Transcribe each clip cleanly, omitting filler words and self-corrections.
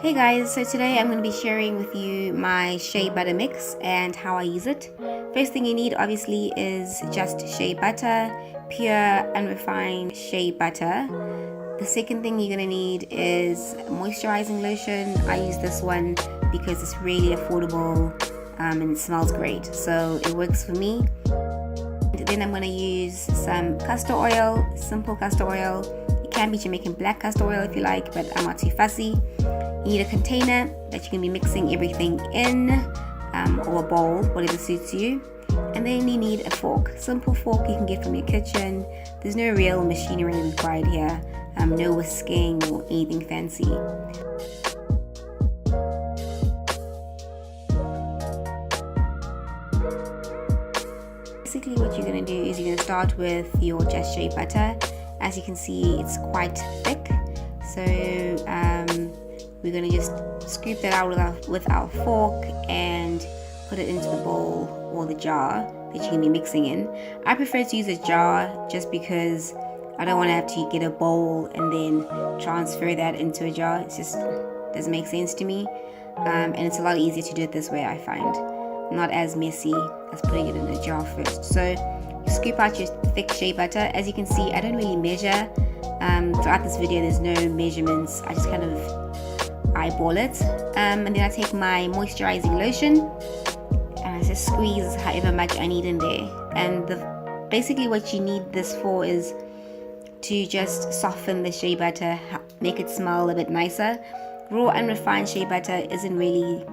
Hey guys, so today I'm going to be sharing with you my shea butter mix and how I use it. First thing you need obviously is Just Shea Butter, pure unrefined shea butter. The second thing you're going to need is moisturizing lotion. I use this one because it's really affordable and it smells great, so it works for me. And then I'm going to use some castor oil, simple castor oil. It can be Jamaican black castor oil if you like, but I'm not too fussy. You need a container that you can be mixing everything in, or a bowl, whatever suits you. And then you need a fork, simple fork you can get from your kitchen. There's no real machinery required here, no whisking or anything fancy. Basically what you're going to do is you're going to start with your Just Shea Butter. As you can see, it's quite thick, so we're going to just scoop that out with our fork and put it into the bowl or the jar that you're going to be mixing in. I prefer to use a jar just because I don't want to have to get a bowl and then transfer that into a jar. It just doesn't make sense to me, and it's a lot easier to do it this way, I find. Not as messy as putting it in a jar first. So you scoop out your thick shea butter. As you can see, I don't really measure. Throughout this video there's no measurements, I just kind of eyeball it, and then I take my moisturizing lotion and I just squeeze however much I need in there. And basically what you need this for is to just soften the shea butter, make it smell a bit nicer. Raw unrefined shea butter isn't really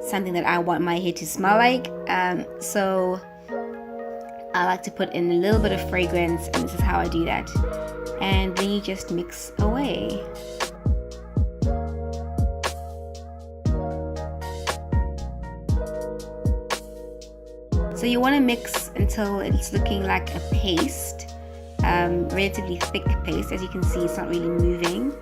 something that I want my hair to smell like, so I like to put in a little bit of fragrance, and this is how I do that. And then you just mix away. So you want to mix until it's looking like a paste, relatively thick paste. As you can see, it's not really moving,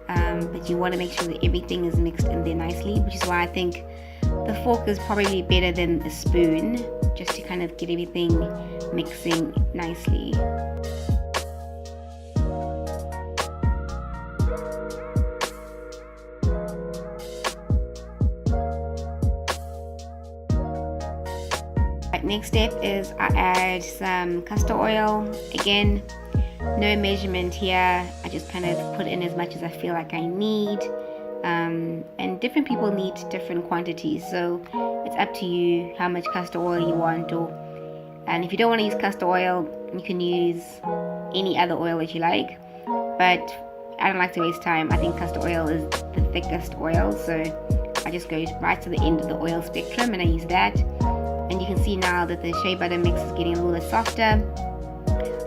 but you want to make sure that everything is mixed in there nicely, which is why I think the fork is probably better than a spoon, just to kind of get everything mixing nicely. Next step is I add some castor oil. Again, no measurement here, I just kind of put in as much as I feel like I need, and different people need different quantities, so it's up to you how much castor oil you want. And if you don't want to use castor oil, you can use any other oil that you like, but I don't like to waste time. I think castor oil is the thickest oil, so I just go right to the end of the oil spectrum and I use that. And you can see now that the shea butter mix is getting a little bit softer.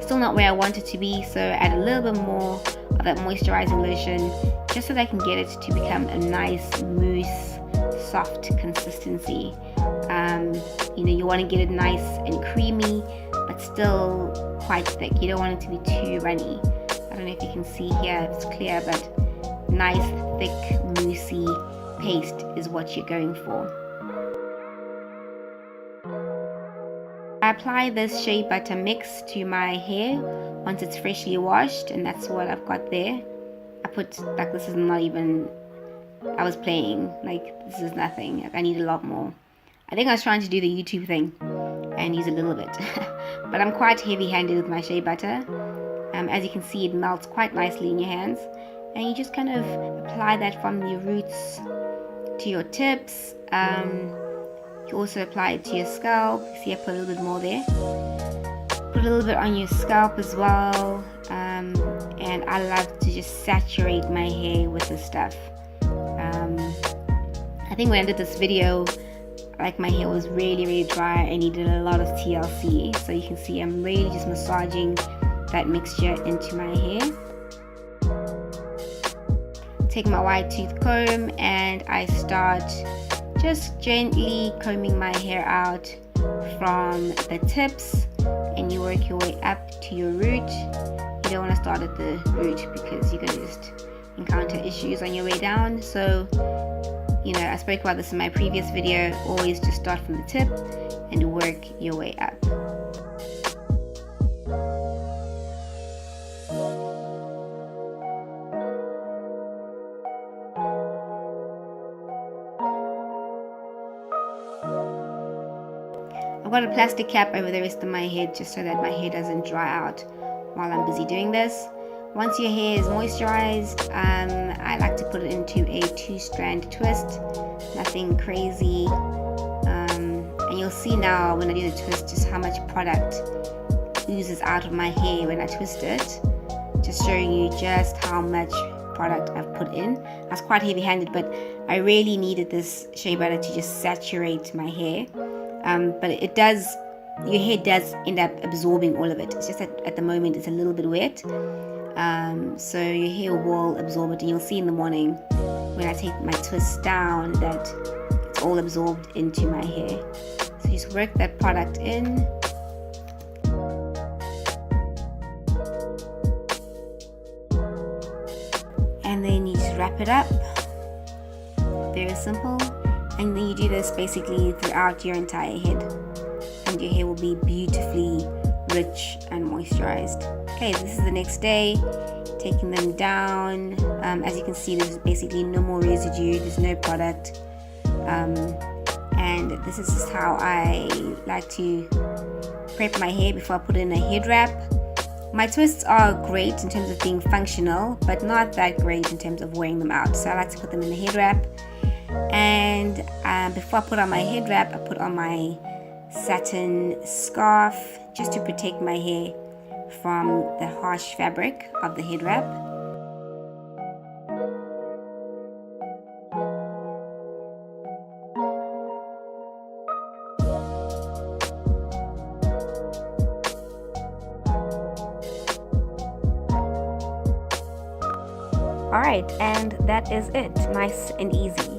Still not where I want it to be, so add a little bit more of that moisturizing lotion just so that I can get it to become a nice mousse, soft consistency. You want to get it nice and creamy, but still quite thick. You don't want it to be too runny. I don't know if you can see here, it's clear, but nice, thick, moussey paste is what you're going for. I apply this shea butter mix to my hair once it's freshly washed, and that's what I've got there. I put, like, this is not even, I was playing, like, this is nothing. Like, I need a lot more. I think I was trying to do the YouTube thing and use a little bit, but I'm quite heavy-handed with my shea butter. As you can see, it melts quite nicely in your hands, and you just kind of apply that from your roots to your tips. You also apply it to your scalp. You see I put a little bit more there. Put a little bit on your scalp as well. And I love to just saturate my hair with this stuff. I think when I did this video, like, my hair was really dry. I needed a lot of TLC. So you can see I'm really just massaging that mixture into my hair. Take my wide tooth comb and I start just gently combing my hair out from the tips, and you work your way up to your root. You don't want to start at the root because you're going to just encounter issues on your way down. So, I spoke about this in my previous video. Always just start from the tip and work your way up. I've got a plastic cap over the rest of my head just so that my hair doesn't dry out while I'm busy doing this. Once your hair is moisturized, I like to put it into a 2-strand twist, nothing crazy. And you'll see now when I do the twist just how much product oozes out of my hair when I twist it. Just showing you just how much product I've put in. I was quite heavy-handed, but I really needed this shea butter to just saturate my hair. But it does, your hair does end up absorbing all of it. It's just that at the moment it's a little bit wet. So your hair will absorb it, and you'll see in the morning when I take my twist down that it's all absorbed into my hair. So just work that product in. And then you just wrap it up. Very simple. And then you do this basically throughout your entire head, and your hair will be beautifully rich and moisturized. Okay, this is the next day. Taking them down. As you can see, there's basically no more residue. There's no product. And this is just how I like to prep my hair before I put in a head wrap. My twists are great in terms of being functional, but not that great in terms of wearing them out. So I like to put them in a head wrap. And before I put on my head wrap, I put on my satin scarf just to protect my hair from the harsh fabric of the head wrap. Alright, and that is it. Nice and easy.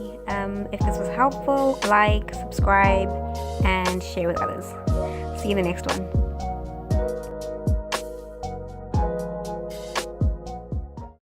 If this was helpful, like, subscribe, and share with others. See you in the next one.